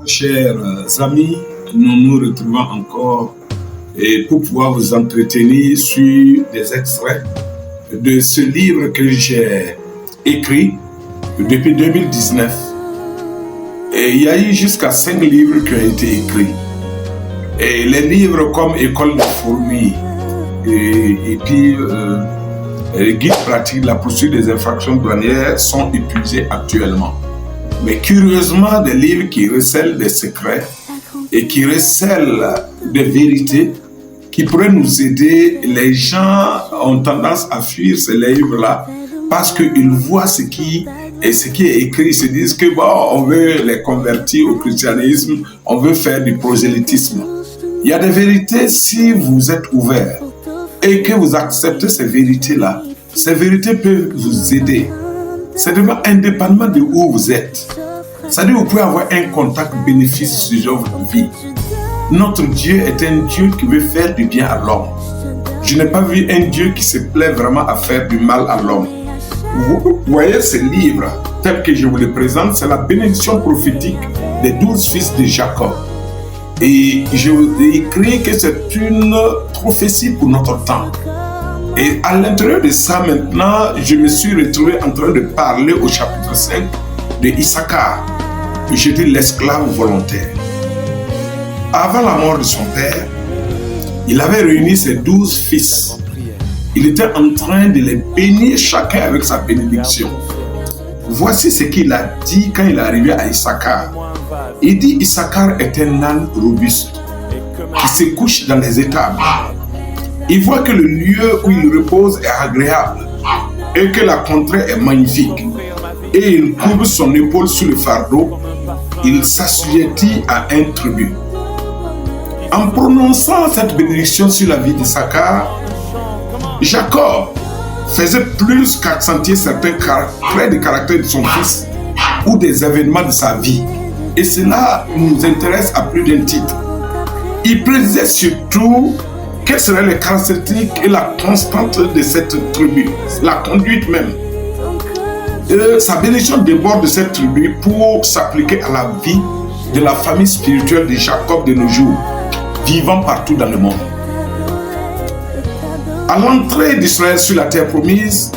Chers amis, nous nous retrouvons encore et pour pouvoir vous entretenir sur des extraits de ce livre que j'ai écrit depuis 2019. Et il y a eu jusqu'à 5 livres qui ont été écrits. Et les livres comme École de fourmis et puis Guide pratique de la poursuite des infractions douanières sont épuisés actuellement. Mais curieusement, des livres qui recèlent des secrets et qui recèlent des vérités qui pourraient nous aider. Les gens ont tendance à fuir ces livres-là parce qu'ils voient ce qui est écrit. Ils se disent que on veut les convertir au christianisme, on veut faire du prosélytisme. Il y a des vérités, si vous êtes ouvert et que vous acceptez ces vérités-là, ces vérités peuvent vous aider. C'est vraiment indépendamment de où vous êtes. C'est-à-dire que vous pouvez avoir un contact bénéfice sur votre vie. Notre Dieu est un Dieu qui veut faire du bien à l'homme. Je n'ai pas vu un Dieu qui se plaît vraiment à faire du mal à l'homme. Vous voyez ce livre, tel que je vous le présente, c'est la bénédiction prophétique des 12 fils de Jacob. Et je vous ai écrit que c'est une prophétie pour notre temps. Et à l'intérieur de ça, maintenant, je me suis retrouvé en train de parler au chapitre 5 de Issachar. Je dis l'esclave volontaire. Avant la mort de son père, il avait réuni ses 12 fils. Il était en train de les bénir chacun avec sa bénédiction. Voici ce qu'il a dit quand il est arrivé à Issachar. Il dit: Issachar est un âne robuste qui se couche dans les étables. Il voit que le lieu où il repose est agréable et que la contrée est magnifique. Et il courbe son épaule sous le fardeau. Il s'assujettit à un tribut. En prononçant cette bénédiction sur la vie d'Issachar, Jacob faisait plus qu'accentuer certains traits de caractère de son fils ou des événements de sa vie. Et cela nous intéresse à plus d'un titre. Il précisait surtout quelles seraient les caractéristiques et la constante de cette tribu, la conduite même. Sa bénédiction déborde de cette tribu pour s'appliquer à la vie de la famille spirituelle de Jacob de nos jours, vivant partout dans le monde. À l'entrée d'Israël sur la terre promise,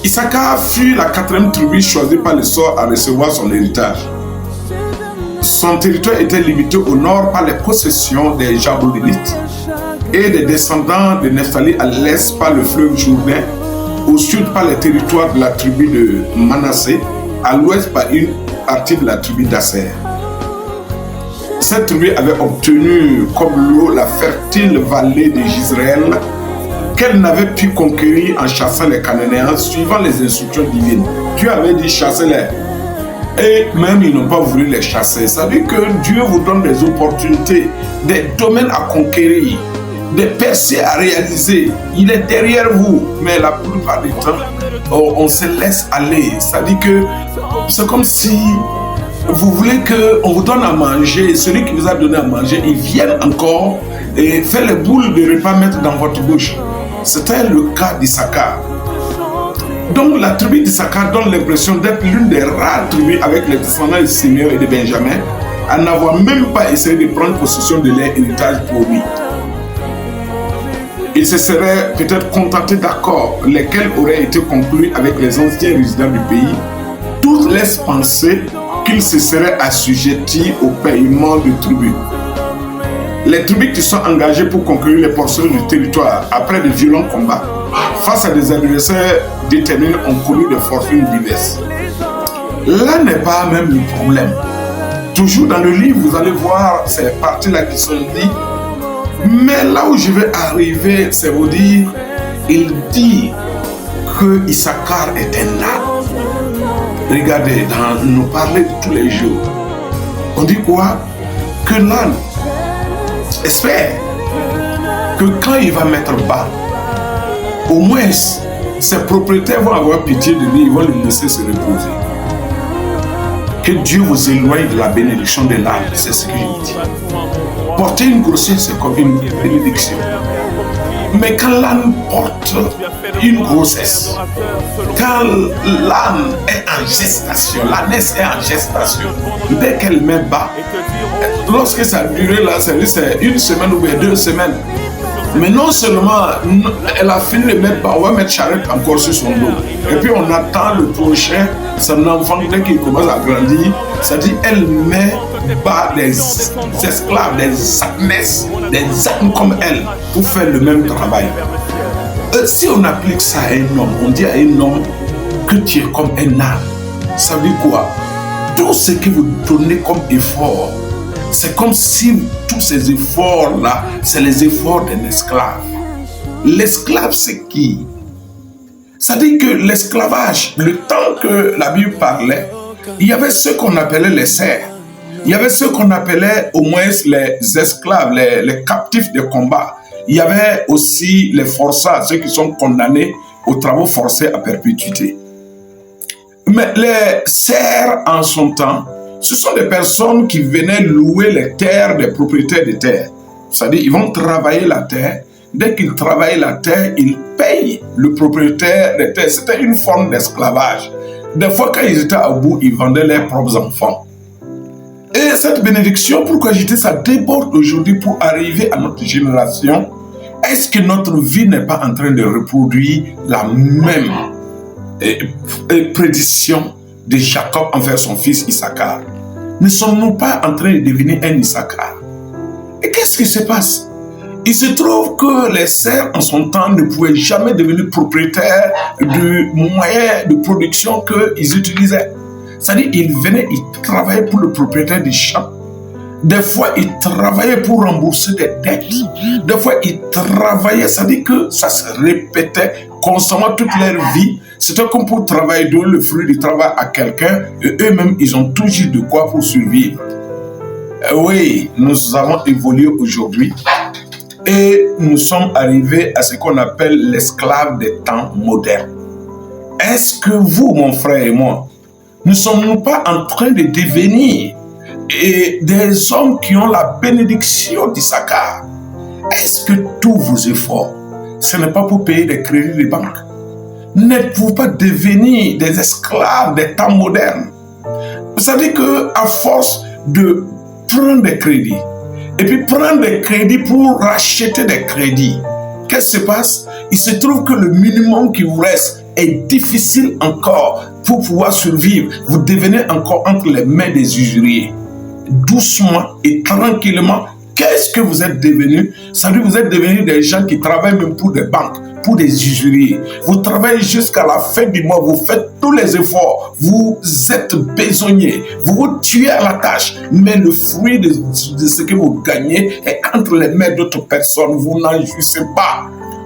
Issachar fut la 4e tribu choisie par le sort à recevoir son héritage. Son territoire était limité au nord par les possessions des Jaboulinites et des descendants de Nephtali, à l'est par le fleuve Jourdain, au sud par les territoires de la tribu de Manassé, à l'ouest par une partie de la tribu d'Asser. Cette tribu avait obtenu comme lot la fertile vallée de Jezreel qu'elle n'avait pu conquérir en chassant les Cananéens suivant les instructions divines. Dieu avait dit: chassez-les. Et même ils n'ont pas voulu les chasser. Ça veut dire que Dieu vous donne des opportunités, des domaines à conquérir, des percées à réaliser. Il est derrière vous, mais la plupart du temps, on se laisse aller. C'est-à-dire que c'est comme si vous voulez qu'on vous donne à manger, et celui qui vous a donné à manger, il vienne encore et fait les boules de repas mettre dans votre bouche. C'était le cas d'Issachar. Donc la tribu d'Issachar donne l'impression d'être l'une des rares tribus avec les descendants de Simeon et de Benjamin à n'avoir même pas essayé de prendre possession de leur héritage promis. Ils se seraient peut-être contentés d'accords, lesquels auraient été conclus avec les anciens résidents du pays. Tous laissent penser qu'ils se seraient assujettis au paiement du tribut. Les tribus qui sont engagées pour conquérir les portions du territoire après de violents combats face à des adversaires déterminés ont connu des fortunes diverses. Là n'est pas même le problème. Toujours dans le livre, vous allez voir ces parties-là qui sont dites. Mais là où je vais arriver, c'est vous dire, il dit que Issachar est un âne. Regardez, dans nos parler de tous les jours, on dit quoi? Que l'âne espère que quand il va mettre bas, au moins ses propriétaires vont avoir pitié de lui, ils vont le laisser se reposer. Que Dieu vous éloigne de la bénédiction de l'âne, c'est ce qu'il dit. Porter une grossesse, c'est comme une bénédiction. Mais quand l'âne porte une grossesse, quand l'âne est en gestation, l'ânesse est en gestation, dès qu'elle met bas, lorsque ça a duré là, c'est une semaine ou bien 2 semaines. Mais non seulement elle a fini de mettre bas, on va mettre charrette encore sur son dos. Et puis on attend le prochain, son enfant, dès qu'il commence à grandir, ça dit elle met bas des esclaves, des ânesses, des ânes comme elle, pour faire le même travail. Si on applique ça à un homme, on dit à un homme que tu es comme un âne. Ça veut dire quoi? Tout ce que vous donnez comme effort, c'est comme si tous ces efforts-là, c'est les efforts d'un esclave. L'esclave, c'est qui? Ça dit que l'esclavage, le temps que la Bible parlait, il y avait ceux qu'on appelait les serfs. Il y avait ceux qu'on appelait au moins les esclaves, les captifs de combat. Il y avait aussi les forçats, ceux qui sont condamnés aux travaux forcés à perpétuité. Mais les serfs, en son temps, ce sont des personnes qui venaient louer les terres des propriétaires de terres. C'est-à-dire, ils vont travailler la terre. Dès qu'ils travaillent la terre, ils payent le propriétaire des terres. C'était une forme d'esclavage. Des fois, quand ils étaient au bout, ils vendaient leurs propres enfants. Et cette bénédiction, pourquoi je dis ça, déborde aujourd'hui pour arriver à notre génération. Est-ce que notre vie n'est pas en train de reproduire la même prédiction de Jacob envers son fils Issachar? Ne sommes-nous pas en train de devenir un Issachar? Et qu'est-ce qui se passe? Il se trouve que les serfs en son temps ne pouvaient jamais devenir propriétaires du moyen de production qu'ils utilisaient. C'est-à-dire qu'ils venaient, ils travaillaient pour le propriétaire du champ. Des fois, ils travaillaient pour rembourser des dettes. Des fois, ils travaillaient, c'est-à-dire que ça se répétait constamment toute leur vie. C'était comme pour travailler, donner le fruit du travail à quelqu'un, et eux-mêmes, ils ont toujours de quoi pour survivre. Oui, nous avons évolué aujourd'hui et nous sommes arrivés à ce qu'on appelle l'esclave des temps modernes. Est-ce que vous, mon frère et moi, ne sommes-nous pas en train de devenir des hommes qui ont la bénédiction d'Issachar? Est-ce que tous vos efforts, ce n'est pas pour payer des crédits de banque? N'êtes-vous pas devenir des esclaves des temps modernes? Ça veut dire qu'à force de prendre des crédits, et puis prendre des crédits pour racheter des crédits, qu'est-ce qui se passe? Il se trouve que le minimum qui vous reste est difficile encore pour pouvoir survivre. Vous devenez encore entre les mains des usuriers. Doucement et tranquillement, qu'est-ce que vous êtes devenus? Ça veut dire que vous êtes devenus des gens qui travaillent même pour des banques, pour des usuriers. Vous travaillez jusqu'à la fin du mois, vous faites tous les efforts, vous êtes besogniers, vous vous tuez à la tâche, mais le fruit de ce que vous gagnez est entre les mains d'autres personnes. Vous n'en jouissez pas.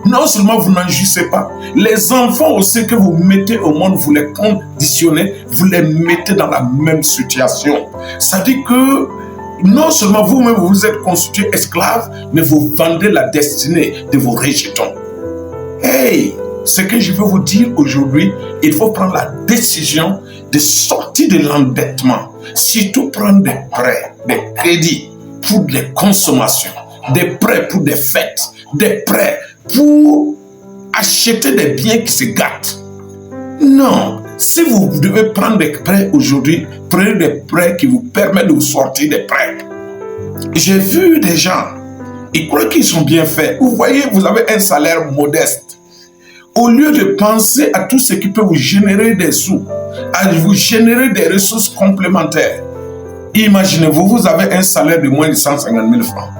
Non seulement vous n'en jouissez pas, les enfants aussi que vous mettez au monde, vous les conditionnez, vous les mettez dans la même situation. Ça dit que non seulement vous-même vous êtes constitués esclaves, mais vous vendez la destinée de vos rejetons. Hey, ce que je veux vous dire aujourd'hui, il faut prendre la décision de sortir de l'endettement, surtout prendre des prêts, des crédits pour des consommations, des prêts pour des fêtes, des prêts pour acheter des biens qui se gâtent. Non, si vous devez prendre des prêts aujourd'hui, prenez des prêts qui vous permettent de vous sortir des prêts. J'ai vu des gens, ils croient qu'ils sont bien faits. Vous voyez, vous avez un salaire modeste. Au lieu de penser à tout ce qui peut vous générer des sous, à vous générer des ressources complémentaires, imaginez-vous, vous avez un salaire de moins de 150 000 francs.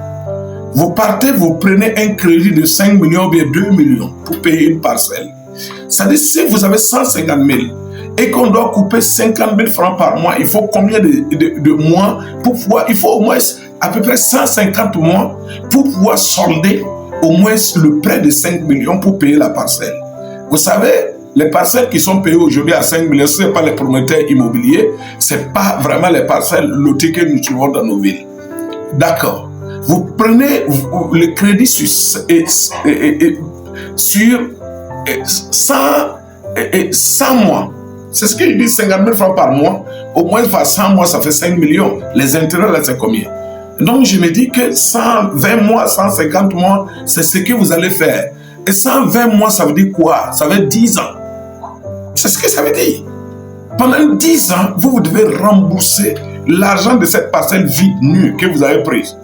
Vous partez, vous prenez un crédit de 5 millions ou bien 2 millions pour payer une parcelle. C'est-à-dire, si vous avez 150 000 et qu'on doit couper 50 000 francs par mois, il faut combien de mois pour pouvoir, il faut au moins à peu près 150 mois pour pouvoir solder au moins le prêt de 5 millions pour payer la parcelle. Vous savez, les parcelles qui sont payées aujourd'hui à 5 millions, ce n'est pas les promoteurs immobiliers, ce n'est pas vraiment les parcelles loties que nous trouvons dans nos villes. D'accord. Vous prenez le crédit sur 100 mois. C'est ce qu'il dit, 50 000 francs par mois. Au moins, par 100 mois, ça fait 5 millions. Les intérêts, là, c'est combien? Donc, je me dis que 120 mois, 150 mois, c'est ce que vous allez faire. Et 120 mois, ça veut dire quoi? Ça veut dire 10 ans. C'est ce que ça veut dire. Pendant 10 ans, vous devez rembourser l'argent de cette parcelle vide, nue, que vous avez prise.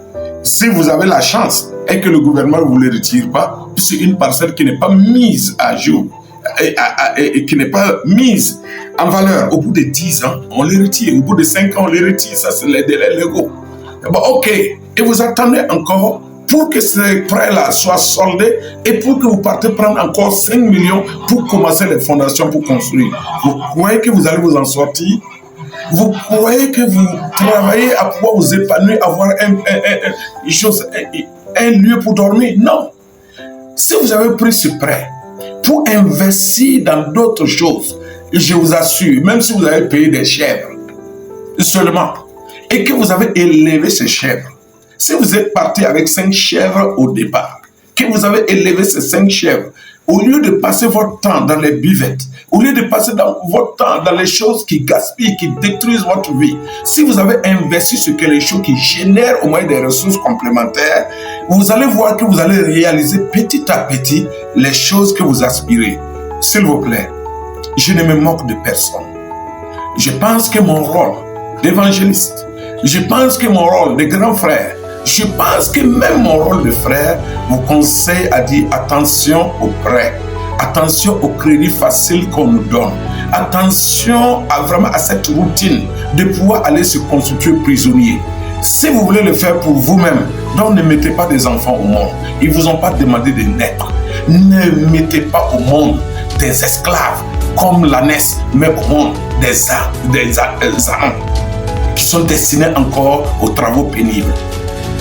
Si vous avez la chance et que le gouvernement ne vous le retire pas, c'est une parcelle qui n'est pas mise à jour et qui n'est pas mise en valeur. Au bout de 10 ans, on les retire. Au bout de 5 ans, on les retire. Ça, c'est les délais légaux. Bon, ok. Et vous attendez encore pour que ces prêts-là soient soldés et pour que vous partez prendre encore 5 millions pour commencer les fondations pour construire. Vous croyez que vous allez vous en sortir? Vous croyez que vous travaillez à pouvoir vous épanouir, avoir un lieu pour dormir? Non. Si vous avez pris ce prêt pour investir dans d'autres choses, je vous assure, même si vous avez payé des chèvres seulement, et que vous avez élevé ces chèvres, si vous êtes parti avec 5 chèvres au départ, que vous avez élevé ces 5 chèvres, au lieu de passer votre temps dans les buvettes, au lieu de passer votre temps dans les choses qui gaspillent, qui détruisent votre vie, si vous avez investi sur quelque chose qui génère au moins des ressources complémentaires, vous allez voir que vous allez réaliser petit à petit les choses que vous aspirez. S'il vous plaît, je ne me moque de personne. Je pense que mon rôle d'évangéliste, je pense que mon rôle de grand frère, je pense que même mon rôle de frère vous conseille à dire attention aux prêts, attention au crédit facile qu'on nous donne, attention à cette routine de pouvoir aller se constituer prisonnier. Si vous voulez le faire pour vous-même, donc ne mettez pas des enfants au monde. Ils ne vous ont pas demandé de naître. Ne mettez pas au monde des esclaves comme l'ânesse, mais au monde des âmes qui sont destinés encore aux travaux pénibles.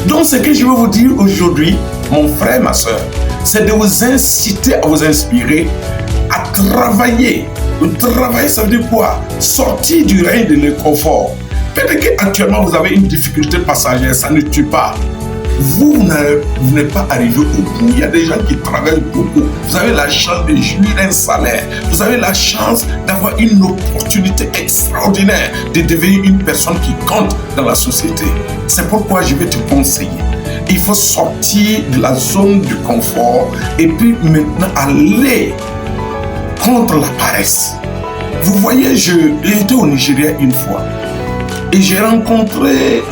Donc, ce que je veux vous dire aujourd'hui, mon frère, ma soeur, c'est de vous inciter à vous inspirer, à travailler. Travailler, ça veut dire quoi? Sortir du règne de l'inconfort. Peut-être qu'actuellement, vous avez une difficulté passagère, ça ne tue pas. Vous n'êtes pas arrivé au bout. Il y a des gens qui travaillent beaucoup. Vous avez la chance de jouir d'un salaire. Vous avez la chance d'avoir une opportunité extraordinaire de devenir une personne qui compte dans la société. C'est pourquoi je vais te conseiller. Il faut sortir de la zone du confort et puis maintenant aller contre la paresse. Vous voyez, j'étais au Nigeria une fois et j'ai rencontré,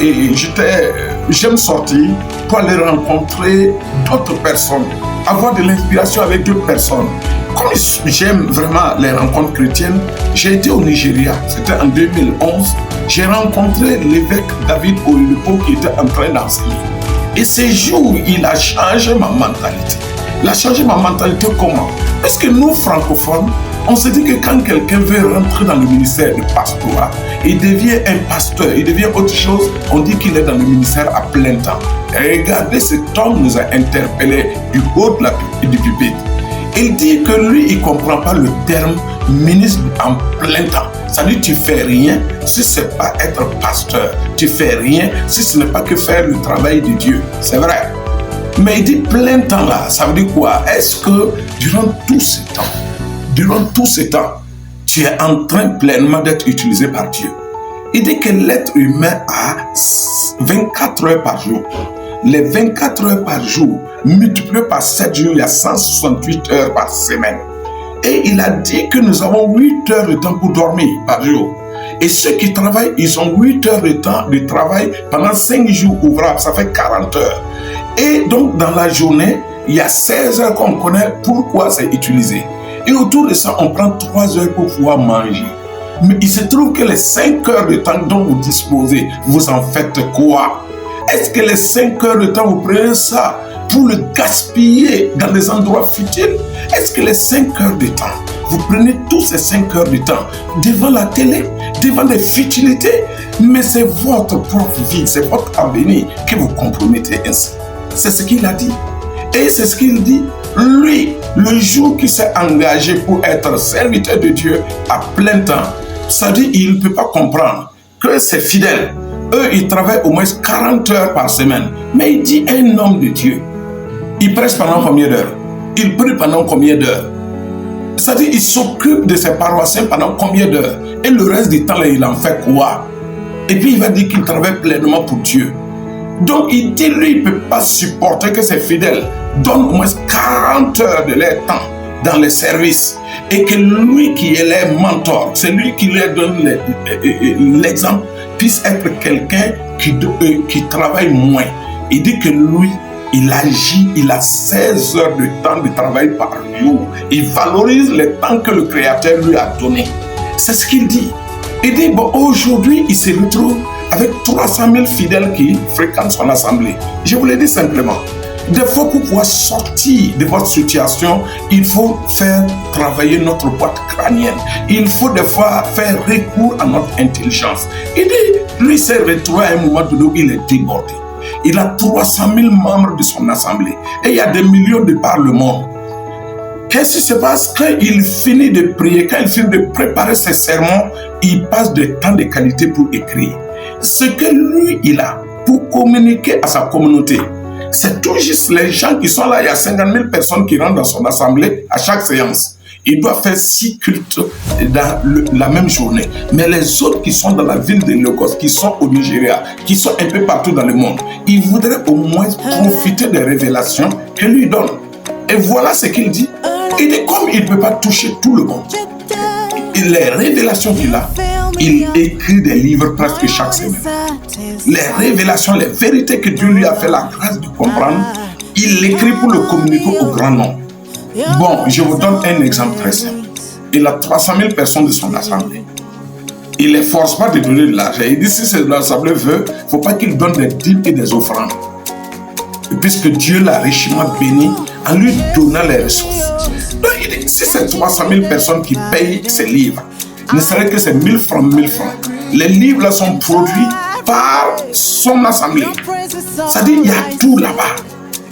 j'aime sortir pour aller rencontrer d'autres personnes, avoir de l'inspiration avec d'autres personnes. Comme j'aime vraiment les rencontres chrétiennes, j'ai été au Nigeria, c'était en 2011. J'ai rencontré l'évêque David Oyedepo qui était en train d'enseigner. Et ce jour, il a changé ma mentalité. Il a changé ma mentalité comment? Parce que nous, francophones, on se dit que quand quelqu'un veut rentrer dans le ministère du pastorat, il devient un pasteur, il devient autre chose, on dit qu'il est dans le ministère à plein temps. Et regardez, cet homme nous a interpellés du haut du pupitre. Il dit que lui, il ne comprend pas le terme ministre en plein temps. Ça dit, tu fais rien si ce n'est pas être pasteur. Tu fais rien si ce n'est pas que faire le travail de Dieu. C'est vrai. Mais il dit plein temps là, ça veut dire quoi? Est-ce que durant tout ce temps, tu es en train pleinement d'être utilisé par Dieu? Il dit que l'être humain a 24 heures par jour. Les 24 heures par jour, multipliées par 7 jours, il y a 168 heures par semaine. Et il a dit que nous avons 8 heures de temps pour dormir par jour. Et ceux qui travaillent, ils ont 8 heures de temps de travail pendant 5 jours ouvrables, ça fait 40 heures. Et donc, dans la journée, il y a 16 heures qu'on connaît pourquoi c'est utilisé. Et autour de ça, on prend 3 heures pour pouvoir manger. Mais il se trouve que les 5 heures de temps dont vous disposez, vous en faites quoi? Est-ce que les 5 heures de temps, vous prenez ça pour le gaspiller dans des endroits futiles? Est-ce que les 5 heures de temps, vous prenez tous ces 5 heures de temps devant la télé, devant des futilités? Mais c'est votre propre vie, c'est votre avenir que vous compromettez ainsi. C'est ce qu'il a dit. Et c'est ce qu'il dit. Lui, le jour qu'il s'est engagé pour être serviteur de Dieu à plein temps, ça dit qu'il ne peut pas comprendre que ses fidèles, eux, ils travaillent au moins 40 heures par semaine. Mais il dit un homme de Dieu, il prêche pendant combien d'heures? Il prie pendant combien d'heures? C'est-à-dire, il s'occupe de ses paroissiens pendant combien d'heures? Et le reste du temps, là, il en fait quoi? Et puis, il va dire qu'il travaille pleinement pour Dieu. Donc, il dit, lui, il ne peut pas supporter que ses fidèles donnent au moins 40 heures de leur temps dans les services et que lui qui est leur mentor, c'est lui qui leur donne l'exemple, puisse être quelqu'un qui travaille moins. Il dit que lui, il agit, il a 16 heures de temps de travail par jour. Il valorise le temps que le Créateur lui a donné. C'est ce qu'il dit. Il dit, bon, aujourd'hui, il se retrouve avec 300 000 fidèles qui fréquentent son assemblée. Je vous le dis simplement. Des fois, pour pouvoir sortir de votre situation, il faut faire travailler notre boîte crânienne. Il faut des fois faire recours à notre intelligence. Il dit, lui s'est retrouvé à un moment donné où il est débordé. Il a 300 000 membres de son assemblée et il y a des millions de par le monde. Qu'est-ce qui se passe quand il finit de prier, quand il finit de préparer ses sermons, il passe du temps de qualité pour écrire. Ce que lui, il a pour communiquer à sa communauté, c'est tout juste les gens qui sont là. Il y a 50 000 personnes qui rentrent dans son assemblée à chaque séance. Il doit faire 6 cultes dans la même journée. Mais les autres qui sont dans la ville de Lagos, qui sont au Nigeria, qui sont un peu partout dans le monde, ils voudraient au moins profiter des révélations qu'il lui donne. Et voilà ce qu'il dit. Il dit comme il ne peut pas toucher tout le monde, les révélations qu'il a, il écrit des livres presque chaque semaine. Les révélations, les vérités que Dieu lui a fait la grâce de comprendre, il l'écrit pour le communiquer au grand nombre. Bon, je vous donne un exemple très simple. Il a 300 000 personnes de son assemblée. Il ne les force pas de donner de l'argent. Il dit si l'assemblée veut, il ne faut pas qu'il donne des dîmes et des offrandes. Et puisque Dieu l'a richement béni en lui donnant les ressources. Donc il dit, si c'est 300 000 personnes qui payent ces livres, ne serait que c'est 1000 francs, 1000 francs. Les livres là sont produits par son assemblée. C'est-à-dire qu'il y a tout là-bas.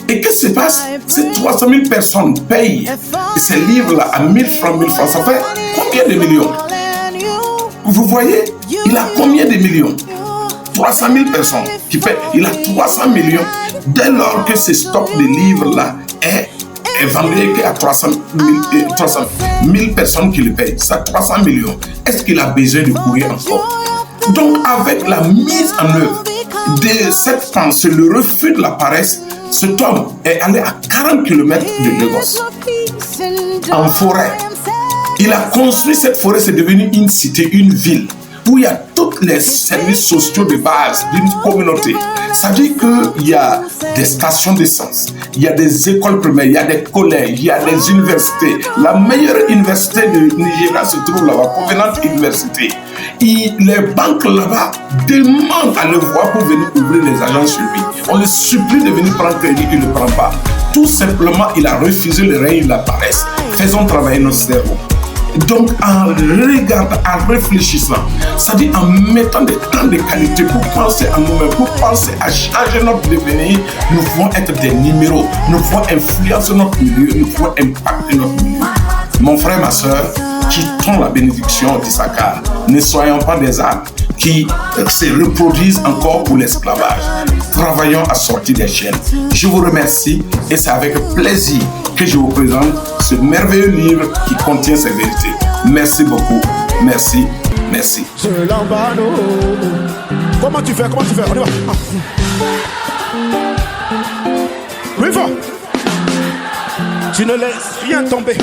Et qu'est-ce qui se passe? Ces 300 000 personnes payent ces livres-là à 1000 francs, 1000 francs. Ça fait combien de millions? Vous voyez? Il a combien de millions? 300 000 personnes qui payent. Il a 300 millions. Dès lors que ce stock de livres-là est vendu à 300 000 personnes qui le payent, ça 300 millions. Est-ce qu'il a besoin de courir encore? Donc, avec la mise en œuvre de cette pensée, le refus de la paresse, cet homme est allé à 40 km de Lagos, en forêt. Il a construit cette forêt, c'est devenu une cité, une ville, où il y a tous les services sociaux de base d'une communauté. Ça veut dire qu'il y a des stations d'essence, il y a des écoles primaires, il y a des collèges, il y a des universités. La meilleure université de Nigeria se trouve là-bas, Covenant University. Et les banques là-bas demandent à le voir pour venir ouvrir les agences sur lui. On le supplie de venir prendre crédit, il ne le prend pas. Tout simplement, il a refusé le règne de la paresse. Faisons travailler notre cerveau. Donc, en regardant, en réfléchissant, c'est-à-dire en mettant des temps de qualité pour penser à nous-mêmes, pour penser à changer notre devenir, nous pouvons être des numéros, nous pouvons influencer notre milieu, nous pouvons impacter notre milieu. Mon frère, ma soeur, quittons la bénédiction d'Issachar. Ne soyons pas des ânes qui se reproduisent encore pour l'esclavage. Travaillons à sortir des chaînes. Je vous remercie et c'est avec plaisir que je vous présente ce merveilleux livre qui contient ces vérités. Merci beaucoup. Merci. Merci. Comment tu fais? On y va. Oui, va. Tu ne laisses rien tomber.